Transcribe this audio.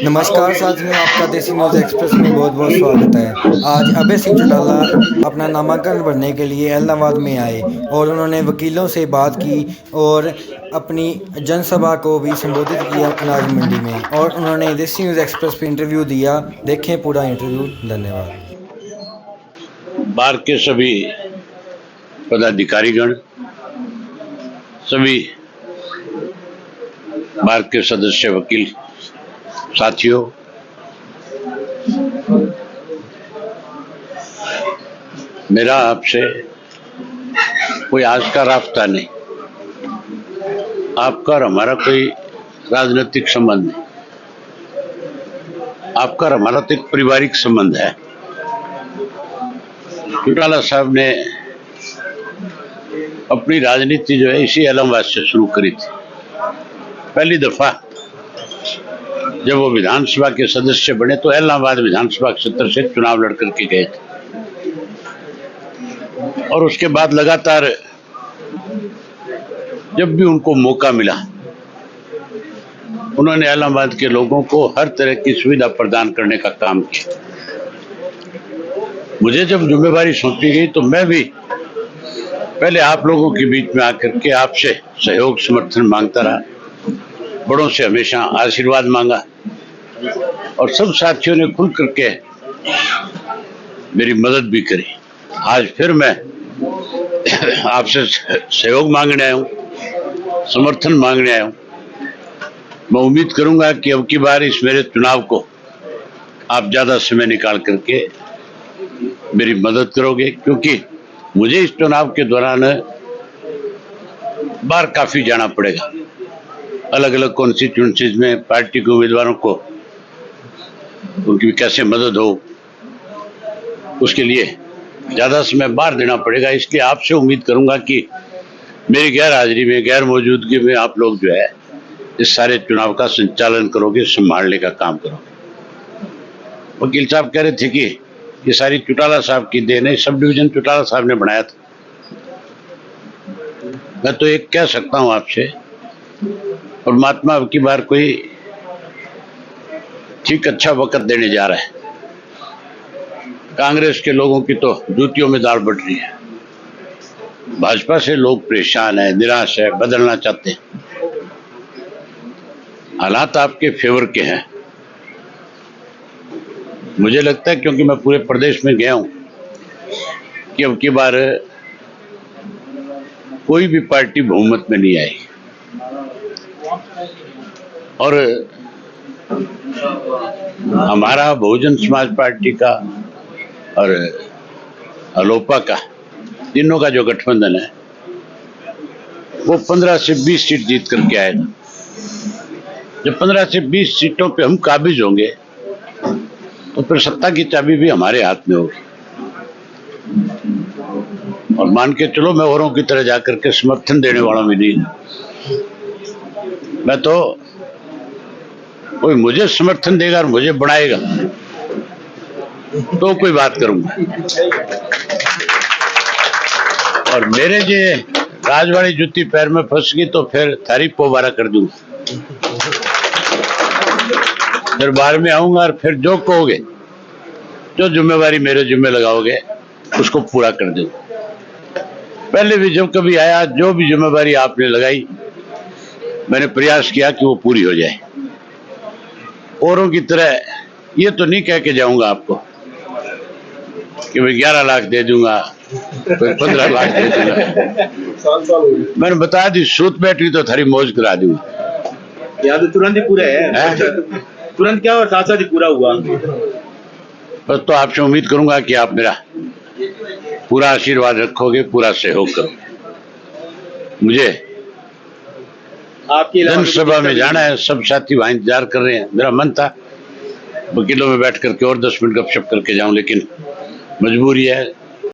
नमस्कार साथियों, आपका देसी न्यूज़ एक्सप्रेस में बहुत बहुत स्वागत है। आज अभय सिंह चौटाला अपना नामांकन भरने के लिए इलाहाबाद में आए और उन्होंने वकीलों से बात की और अपनी जनसभा को भी संबोधित किया अनाज मंडी में, और उन्होंने देसी न्यूज़ एक्सप्रेस पे इंटरव्यू दिया। देखें पूरा इंटरव्यू। धन्यवाद। बार के सभी पदाधिकारीगण, सभी बार के सदस्य, वकील साथियों, मेरा आपसे कोई आज का रास्ता नहीं, आपका और हमारा कोई राजनीतिक संबंध नहीं, आपका और हमारा तो एक पारिवारिक संबंध है। चौटाला साहब ने अपनी राजनीति जो है इसी इलाहाबाद से शुरू करी थी। पहली दफा जब वो विधानसभा के सदस्य बने तो इलाहाबाद विधानसभा क्षेत्र से चुनाव लड़ करके गए थे, और उसके बाद लगातार जब भी उनको मौका मिला उन्होंने इलाहाबाद के लोगों को हर तरह की सुविधा प्रदान करने का काम किया। मुझे जब जिम्मेवारी सौंपी गई तो मैं भी पहले आप लोगों के बीच में आकर के आपसे सहयोग समर्थन मांगता रहा, बड़ों से हमेशा आशीर्वाद मांगा, और सब साथियों ने खुल करके मेरी मदद भी करी। आज फिर मैं आपसे सहयोग मांगने आया हूँ, समर्थन मांगने आया हूँ। मैं उम्मीद करूंगा कि अब की बार इस मेरे चुनाव को आप ज्यादा समय निकाल करके मेरी मदद करोगे, क्योंकि मुझे इस चुनाव के दौरान बाहर काफी जाना पड़ेगा। अलग अलग कॉन्स्टिट्यूएंसीज में पार्टी के उम्मीदवारों को उनकी कैसे मदद हो, उसके लिए ज्यादा समय बाहर देना पड़ेगा। इसलिए आपसे उम्मीद करूंगा कि मेरी गैर हाजिरी में, गैर मौजूदगी में आप लोग जो है इस सारे चुनाव का संचालन करोगे, संभालने का काम करोगे। वकील साहब कह रहे थे कि ये सारी चौटाला साहब की देन है, सब डिवीजन चौटाला साहब ने बनाया था। मैं तो एक कह सकता हूं आपसे, परमात्मा अब की बार कोई ठीक अच्छा वक्त देने जा रहा है। कांग्रेस के लोगों की तो जूतियों में दाल बढ़ रही है, भाजपा से लोग परेशान है, निराश है, बदलना चाहते हैं। हालात आपके फेवर के हैं, मुझे लगता है, क्योंकि मैं पूरे प्रदेश में गया हूं, कि अब की बार कोई भी पार्टी बहुमत में नहीं आई, और हमारा बहुजन समाज पार्टी का और अलोपा का, तीनों का जो गठबंधन है वो 15 से 20 सीट जीत करके आएगा। जब 15 से 20 सीटों पे हम काबिज होंगे तो फिर सत्ता की चाबी भी हमारे हाथ में होगी। और मान के चलो, मैं औरों की तरह जाकर के समर्थन देने वाला भी नहीं, मैं तो कोई मुझे समर्थन देगा और मुझे बढ़ाएगा तो कोई बात करूंगा, और मेरे जे राजवाड़ी जूती पैर में फंस गई तो फिर थारी पोबारा कर दूंगा। फिर बाहर में आऊंगा और फिर जो कहोगे, जो जिम्मेवारी मेरे जिम्मे लगाओगे, उसको पूरा कर दूंगा। पहले भी जब कभी आया, जो भी जिम्मेवारी आपने लगाई, मैंने प्रयास किया कि वो पूरी हो जाए। औरों की तरह ये तो नहीं कह के जाऊंगा आपको कि मैं 11 लाख दे दूंगा, कोई 15 लाख दे दूंगा। मैंने बता दी, सूत बैटरी तो थारी मौज करा दूंगा। या तो तुरंत ही पूरा है? तुरंत क्या और साथ साथ ही पूरा हुआ। बस तो आपसे उम्मीद करूंगा कि आप मेरा पूरा आशीर्वाद रखोगे, पूरा सहयोग करोगे। मुझे आपकी जनसभा में जाना है, सब साथी वहां इंतजार कर रहे हैं। मेरा मन था वकीलों में बैठ करके और 10 मिनट गपशप करके जाऊं, लेकिन मजबूरी है,